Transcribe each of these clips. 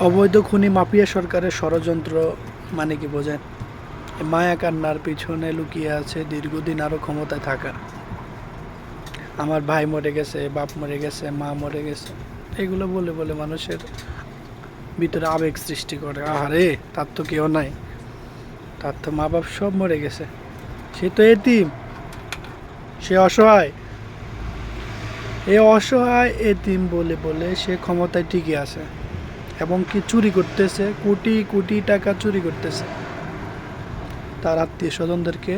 অবৈধ খুনি মাফিয়া সরকারের ষড়যন্ত্র মানে কি বোঝেন? মায়া কান্নার পিছনে লুকিয়ে আছে দীর্ঘদিন আরও ক্ষমতায় থাকা। আমার ভাই মরে গেছে, বাপ মরে গেছে, মা মরে গেছে, এগুলো বলে বলে মানুষের ভিতরে আবেগ সৃষ্টি করে। আহারে, তার তো কেউ নাই, তার তো মা বাপ সব মরে গেছে, সে তো এতিম, সে অসহায়। এই অসহায় এতিম বলে বলে সে ক্ষমতায় টিকে আছে এবং কি চুরি করতেছে, কোটি কোটি টাকা চুরি করতেছে। তার আত্মীয় স্বজনদেরকে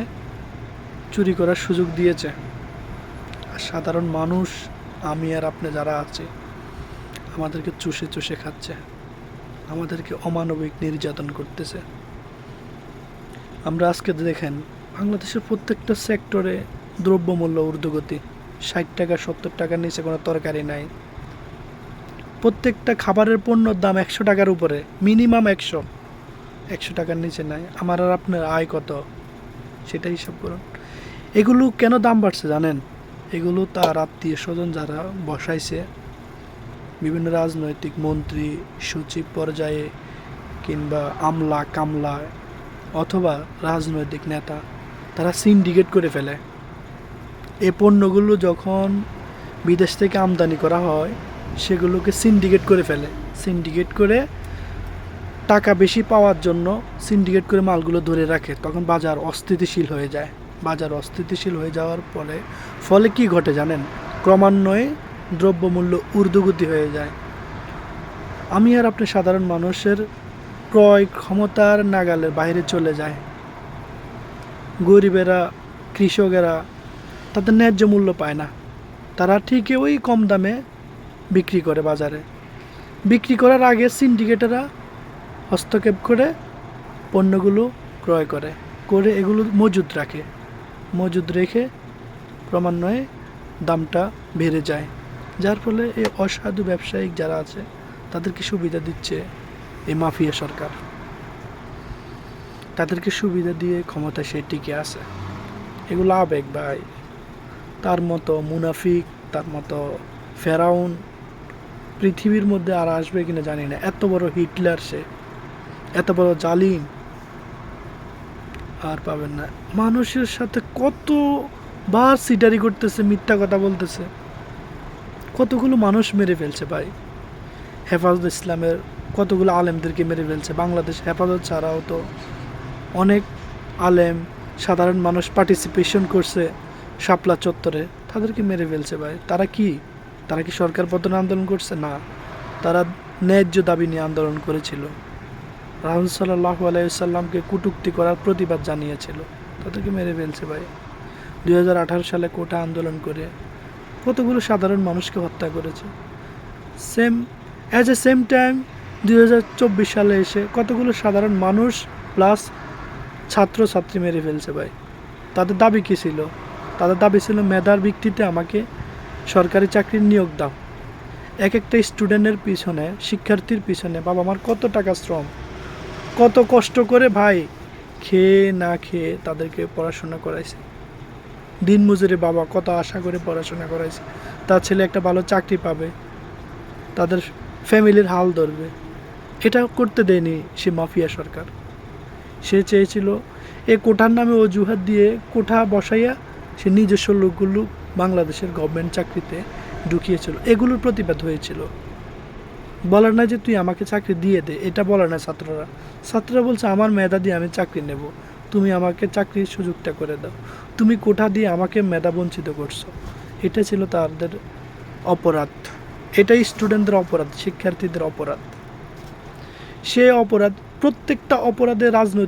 চুরি করার সুযোগ দিয়েছে। আর সাধারণ মানুষ, আমি আর আপনি যারা আছে, আমাদেরকে চুষে চুষে খাচ্ছে, আমাদেরকে অমানবিক নির্যাতন করতেছে। আমরা আজকে দেখেন বাংলাদেশের প্রত্যেকটা সেক্টরে দ্রব্যমূল্য ঊর্ধ্বগতি। 60 টাকা 70 টাকার নিচে কোনো তরকারি নাই। প্রত্যেকটা খাবারের পণ্যর দাম 100 টাকার উপরে, মিনিমাম 100 টাকার নিচে নাই। আমার আর আপনার আয় কত সেটা হিসাব করুন। এগুলো কেন দাম বাড়ছে জানেন? এগুলো তার আত্মীয় স্বজন যারা বসাইছে, বিভিন্ন রাজনৈতিক মন্ত্রী, সচিব পর্যায়ে কিংবা আমলা কামলা অথবা রাজনৈতিক নেতা, তারা সিন্ডিকেট করে ফেলে। এই পণ্যগুলো যখন বিদেশ থেকে আমদানি করা হয়, সেগুলোকে সিন্ডিকেট করে ফেলে। সিন্ডিকেট করে টাকা বেশি পাওয়ার জন্য সিন্ডিকেট করে মালগুলো ধরে রাখে। তখন বাজার অস্থিতিশীল হয়ে যায়। বাজার অস্থিতিশীল হয়ে যাওয়ার ফলে কি ঘটে জানেন? ক্রমান্বয়ে দ্রব্যমূল্য ঊর্ধ্বগতি হয়ে যায়। আমি আর আপনি সাধারণ মানুষের ক্রয় ক্ষমতার নাগালের বাইরে চলে যায়। গরিবেরা, কৃষকেরা তাদের ন্যায্য মূল্য পায় না। তারা ঠিকই ওই কম দামে বিক্রি করে বাজারে। বিক্রি করার আগে সিন্ডিকেটেরা হস্তক্ষেপ করে পণ্যগুলো ক্রয় করে এগুলো মজুদ রেখে ক্রমান্বয়ে দামটা বেড়ে যায়। যার ফলে এই অসাধু ব্যবসায়িক যারা আছে তাদেরকে সুবিধা দিচ্ছে এই মাফিয়া সরকার। তাদেরকে সুবিধা দিয়ে ক্ষমতা সে টিকে আছে। এগুলো আবেগ ভাই। তার মতো মুনাফিক, তার মতো ফেরাউন পৃথিবীর মধ্যে আর আসবে কিনা জানি না। এত বড় হিটলার সে, এত বড় জালিম আর পাবেন না। মানুষের সাথে কতবার সিটারি করতেছে, মিথ্যা কথা বলতেছে, কতগুলো মানুষ মেরে ফেলছে ভাই। হেফাজত ইসলামের কতগুলো আলেমদেরকে মেরে ফেলছে। বাংলাদেশ হেফাজত ছাড়াও তো অনেক আলেম, সাধারণ মানুষ পার্টিসিপেশন করছে শাপলা চত্বরে, তাদেরকে মেরে ফেলছে ভাই। তারা কি সরকার পতন আন্দোলন করছে? না, তারা ন্যায্য দাবি নিয়ে আন্দোলন করেছিল। রাসূল সাল্লাল্লাহু আলাইহি সাল্লামকে কটূক্তি করার প্রতিবাদ জানিয়েছিল, তাদেরকে মেরে ফেলছে ভাই। 2018 সালে কোটা আন্দোলন করে কতগুলো সাধারণ মানুষকে হত্যা করেছে। সেম টাইম 2024 সালে এসে কতগুলো সাধারণ মানুষ প্লাস ছাত্রছাত্রী মেরে ফেলছে ভাই। তাদের দাবি কী ছিল? তাদের দাবি ছিল মেধার ভিত্তিতে আমাকে সরকারি চাকরির নিয়োগ দাও। এক একটা স্টুডেন্টের পিছনে, শিক্ষার্থীর পিছনে বাবা আমার কত টাকা শ্রম, কত কষ্ট করে ভাই খেয়ে না খেয়ে তাদেরকে পড়াশোনা করাইছে। দিন মজুরে বাবা কত আশা করে পড়াশোনা করাইছে, তার ছেলে একটা ভালো চাকরি পাবে, তাদের ফ্যামিলির হাল ধরবে। এটা করতে দেয়নি সে মাফিয়া সরকার। সে চেয়েছিল এই কোঠার নামে অজুহাত দিয়ে কোঠা বসাইয়া সে নিজস্ব লোকগুলো বাংলাদেশের গভর্নমেন্ট চাকরিতে ঢুকিয়েছিল। এগুলোর প্রতিবাদ হয়েছিল। বলার না যে তুই আমাকে চাকরি দিয়ে দে, এটা বলার না ছাত্ররা বলছে আমার মেধা দিয়ে আমি চাকরি নেব, তুমি আমাকে চাকরির সুযোগটা করে দাও, তুমি কোঠা দিয়ে আমাকে মেধা বঞ্চিত করছো। এটা ছিল তাদের অপরাধ। এটাই স্টুডেন্টদের অপরাধ, শিক্ষার্থীদের অপরাধ। সে অপরাধ, প্রত্যেকটা অপরাধে রাজনৈতিক